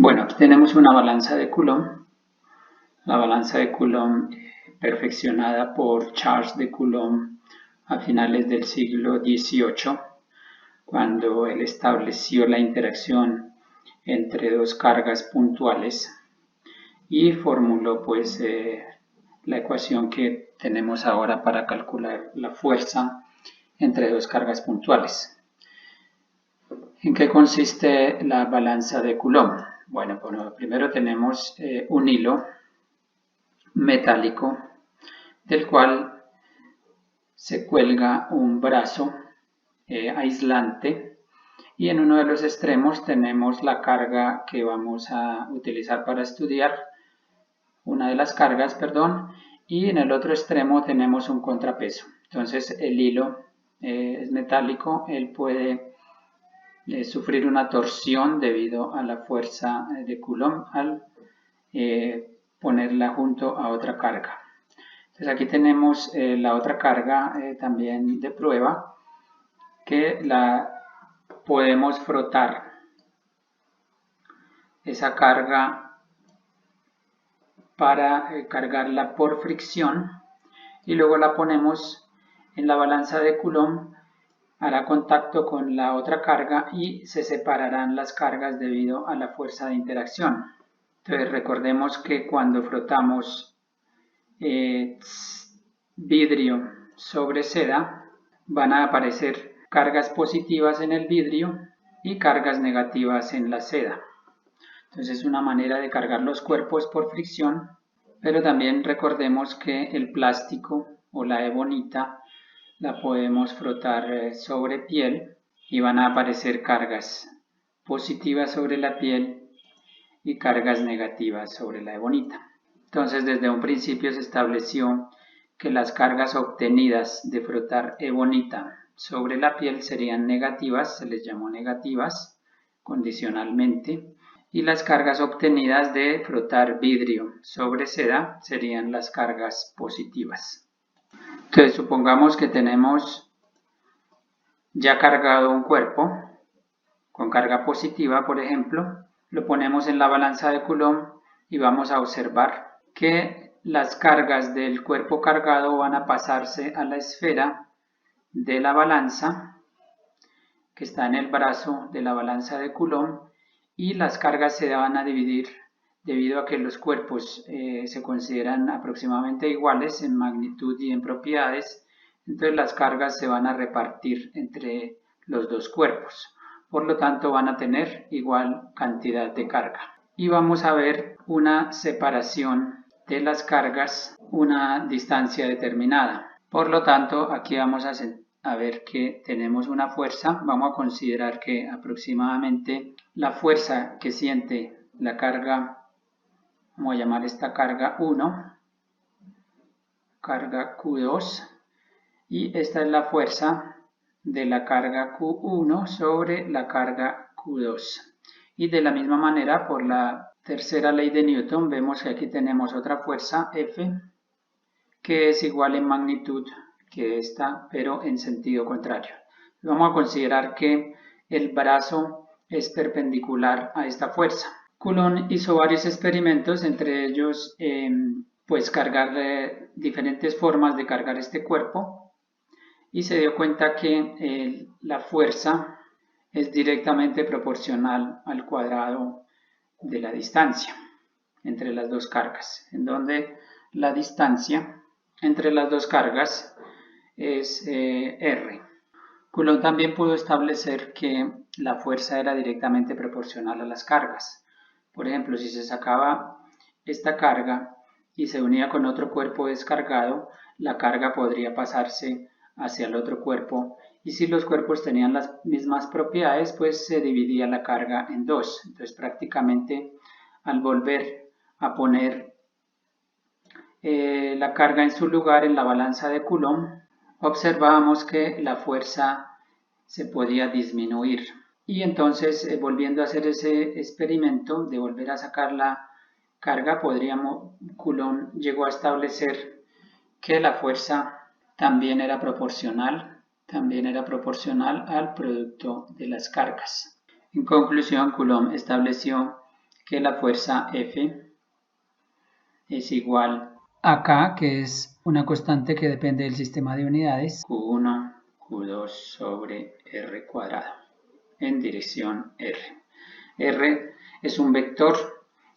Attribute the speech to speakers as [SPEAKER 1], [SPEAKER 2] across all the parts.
[SPEAKER 1] Bueno, aquí tenemos una balanza de Coulomb. La balanza de Coulomb perfeccionada por Charles de Coulomb a finales del siglo XVIII, cuando él estableció la interacción entre dos cargas puntuales y formuló pues la ecuación que tenemos ahora para calcular la fuerza entre dos cargas puntuales. ¿En qué consiste la balanza de Coulomb? Bueno, primero tenemos un hilo metálico del cual se cuelga un brazo aislante y en uno de los extremos tenemos la carga que vamos a utilizar para estudiar, una de las cargas, perdón, y en el otro extremo tenemos un contrapeso. Entonces el hilo es metálico, él puede sufrir una torsión debido a la fuerza de Coulomb al ponerla junto a otra carga. Entonces aquí tenemos la otra carga también de prueba, que la podemos frotar esa carga para cargarla por fricción y luego la ponemos en la balanza de Coulomb, hará contacto con la otra carga y se separarán las cargas debido a la fuerza de interacción. Entonces recordemos que cuando frotamos vidrio sobre seda van a aparecer cargas positivas en el vidrio y cargas negativas en la seda. Entonces es una manera de cargar los cuerpos por fricción, pero también recordemos que el plástico o la ebonita la podemos frotar sobre piel y van a aparecer cargas positivas sobre la piel y cargas negativas sobre la ebonita. Entonces desde un principio se estableció que las cargas obtenidas de frotar ebonita sobre la piel serían negativas, se les llamó negativas condicionalmente, y las cargas obtenidas de frotar vidrio sobre seda serían las cargas positivas. Entonces supongamos que tenemos ya cargado un cuerpo con carga positiva, por ejemplo, lo ponemos en la balanza de Coulomb y vamos a observar que las cargas del cuerpo cargado van a pasarse a la esfera de la balanza que está en el brazo de la balanza de Coulomb y las cargas se van a dividir debido a que los cuerpos se consideran aproximadamente iguales en magnitud y en propiedades. Entonces las cargas se van a repartir entre los dos cuerpos, por lo tanto van a tener igual cantidad de carga. Y vamos a ver una separación de las cargas, una distancia determinada. Por lo tanto, aquí vamos a ver que tenemos una fuerza. Vamos a considerar que aproximadamente la fuerza que siente la carga, vamos a llamar esta carga 1, carga Q2, y esta es la fuerza de la carga Q1 sobre la carga Q2. Y de la misma manera, por la tercera ley de Newton, vemos que aquí tenemos otra fuerza F, que es igual en magnitud que esta, pero en sentido contrario. Vamos a considerar que el brazo es perpendicular a esta fuerza. Coulomb hizo varios experimentos, entre ellos pues cargar diferentes formas de cargar este cuerpo, y se dio cuenta que la fuerza es directamente proporcional al cuadrado de la distancia entre las dos cargas, en donde la distancia entre las dos cargas es R. Coulomb también pudo establecer que la fuerza era directamente proporcional a las cargas. Por ejemplo, si se sacaba esta carga y se unía con otro cuerpo descargado, la carga podría pasarse hacia el otro cuerpo, y si los cuerpos tenían las mismas propiedades, pues se dividía la carga en dos. Entonces prácticamente al volver a poner la carga en su lugar en la balanza de Coulomb, observábamos que la fuerza se podía disminuir. Y entonces, volviendo a hacer ese experimento de volver a sacar la carga, Coulomb llegó a establecer que la fuerza también era proporcional al producto de las cargas. En conclusión, Coulomb estableció que la fuerza F es igual a K, que es una constante que depende del sistema de unidades, Q1, Q2 sobre R cuadrado, en dirección R. R es un vector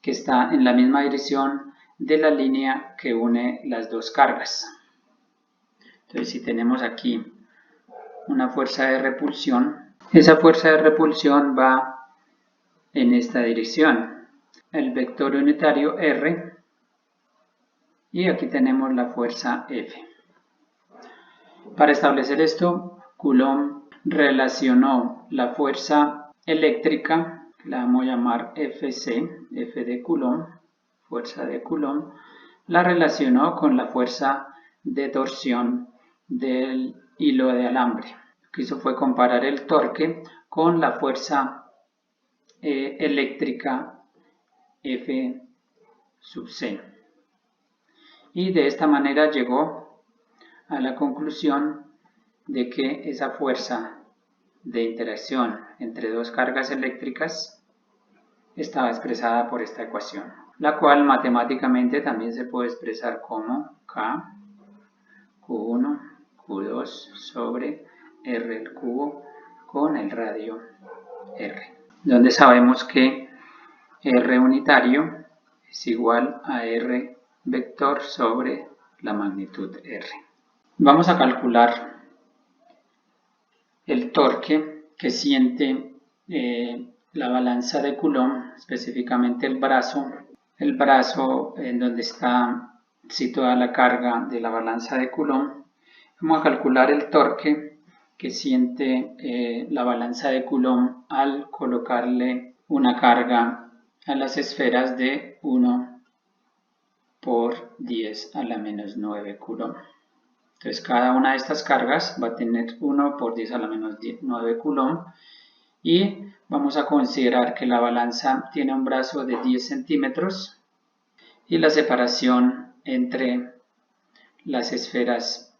[SPEAKER 1] que está en la misma dirección de la línea que une las dos cargas. Entonces, si tenemos aquí una fuerza de repulsión, esa fuerza de repulsión va en esta dirección, el vector unitario R, y aquí tenemos la fuerza F. Para establecer esto, Coulomb relacionó la fuerza eléctrica, la vamos a llamar FC, F de Coulomb, fuerza de Coulomb, la relacionó con la fuerza de torsión del hilo de alambre. Lo que hizo fue comparar el torque con la fuerza eléctrica F sub C. Y de esta manera llegó a la conclusión de que esa fuerza de interacción entre dos cargas eléctricas estaba expresada por esta ecuación, la cual matemáticamente también se puede expresar como K, Q1, Q2 sobre R al cubo con el radio R, donde sabemos que R unitario es igual a R vector sobre la magnitud R. Vamos a calcular el torque que siente la balanza de Coulomb, específicamente el brazo en donde está situada la carga de la balanza de Coulomb. Vamos a calcular el torque que siente la balanza de Coulomb al colocarle una carga a las esferas de 1 por 10 a la menos 9 Coulomb. Entonces cada una de estas cargas va a tener 1 por 10 a la menos 9 Coulomb, y vamos a considerar que la balanza tiene un brazo de 10 centímetros y la separación entre las esferas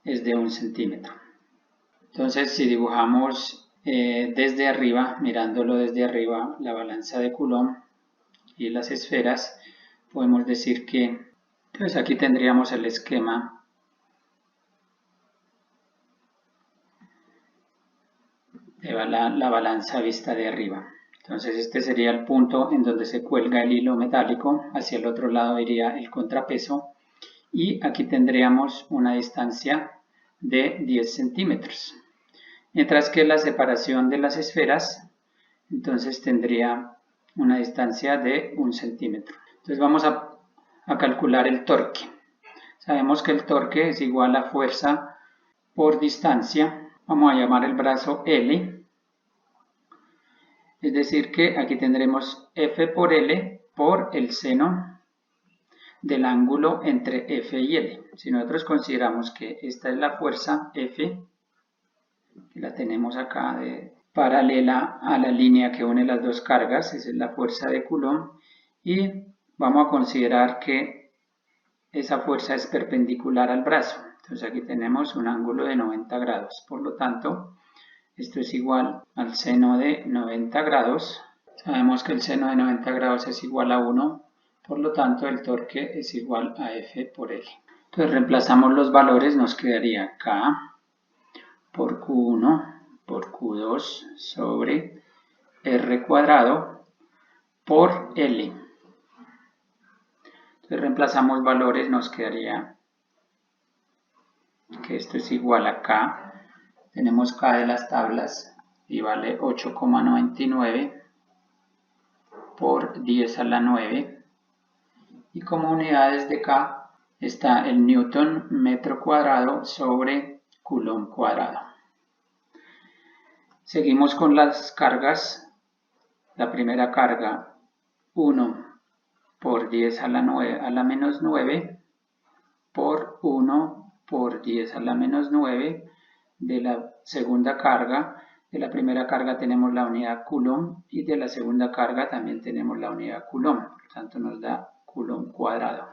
[SPEAKER 1] es de 1 centímetro. Entonces, si dibujamos desde arriba, mirándolo desde arriba, la balanza de Coulomb y las esferas, podemos decir que, pues aquí tendríamos el esquema de la balanza vista de arriba. Entonces este sería el punto en donde se cuelga el hilo metálico, hacia el otro lado iría el contrapeso, y aquí tendríamos una distancia de 10 centímetros. Mientras que la separación de las esferas, entonces tendría una distancia de 1 centímetro. Entonces vamos a calcular el torque. Sabemos que el torque es igual a fuerza por distancia. Vamos a llamar el brazo L. Es decir que aquí tendremos F por L por el seno del ángulo entre F y L. Si nosotros consideramos que esta es la fuerza F, que la tenemos acá paralela a la línea que une las dos cargas, esa es la fuerza de Coulomb, y vamos a considerar que esa fuerza es perpendicular al brazo. Entonces aquí tenemos un ángulo de 90 grados, por lo tanto esto es igual al seno de 90 grados. Sabemos que el seno de 90 grados es igual a 1, por lo tanto el torque es igual a F por L. Entonces reemplazamos los valores, nos quedaría K por Q1 por Q2 sobre R cuadrado por L. Entonces reemplazamos valores, nos quedaría que esto es igual a K. Tenemos K de las tablas y vale 8,99 por 10 a la 9. Y como unidades de K está el Newton metro cuadrado sobre Coulomb cuadrado. Seguimos con las cargas. La primera carga 1 por 10 a la menos 9 por 1 por 10 a la menos 9 de la segunda carga. De la primera carga tenemos la unidad Coulomb y de la segunda carga también tenemos la unidad Coulomb, por tanto nos da Coulomb cuadrado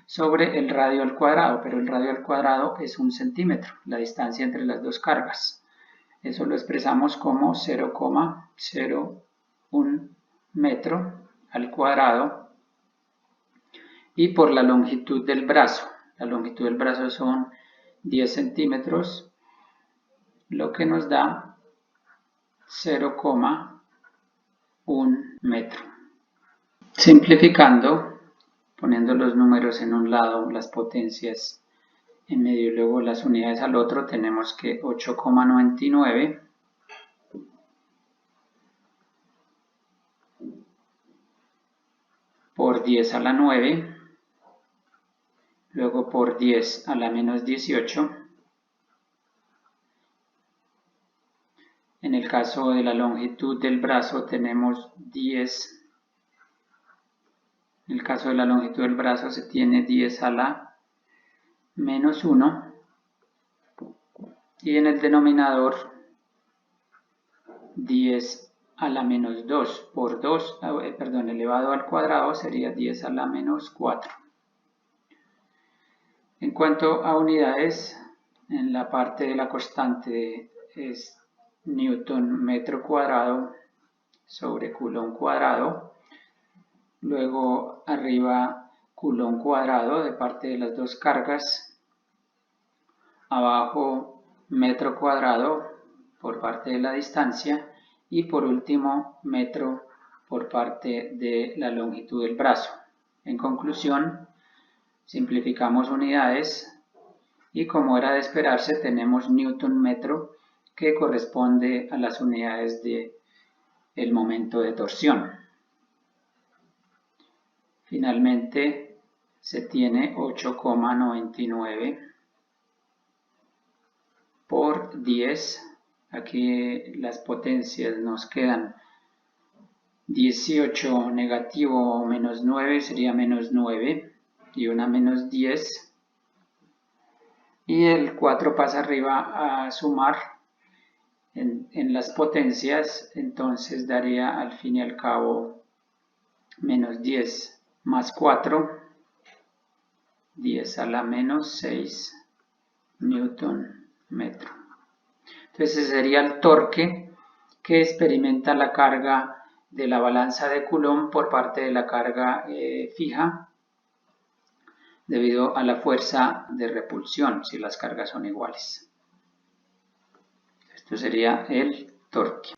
[SPEAKER 1] sobre el radio al cuadrado, pero el radio al cuadrado es 1 centímetro, la distancia entre las dos cargas. Eso lo expresamos como 0,0 1 metro al cuadrado, y por la longitud del brazo. La longitud del brazo son 10 centímetros, lo que nos da 0,1 metro. Simplificando, poniendo los números en un lado, las potencias en medio y luego las unidades al otro, tenemos que 8,99 por 10 a la 9, luego por 10 a la menos 18. En el caso de la longitud del brazo tenemos 10. En el caso de la longitud del brazo se tiene 10 a la menos 1. Y en el denominador 10 a la menos 2 por 2, elevado al cuadrado sería 10 a la menos 4. En cuanto a unidades, en la parte de la constante es Newton metro cuadrado sobre Coulomb cuadrado. Luego arriba Coulomb cuadrado de parte de las dos cargas. Abajo metro cuadrado por parte de la distancia. Y por último metro por parte de la longitud del brazo. En conclusión, simplificamos unidades y, como era de esperarse, tenemos Newton metro, que corresponde a las unidades del momento de torsión. Finalmente se tiene 8,99 por 10. Aquí las potencias nos quedan 18 negativo menos 9 sería menos 9 y una menos 10. Y el 4 pasa arriba a sumar en las potencias, entonces daría al fin y al cabo menos 10 más 4, 10 a la menos 6 Newton metro. Entonces ese sería el torque que experimenta la carga de la balanza de Coulomb por parte de la carga fija, debido a la fuerza de repulsión si las cargas son iguales. Esto sería el torque.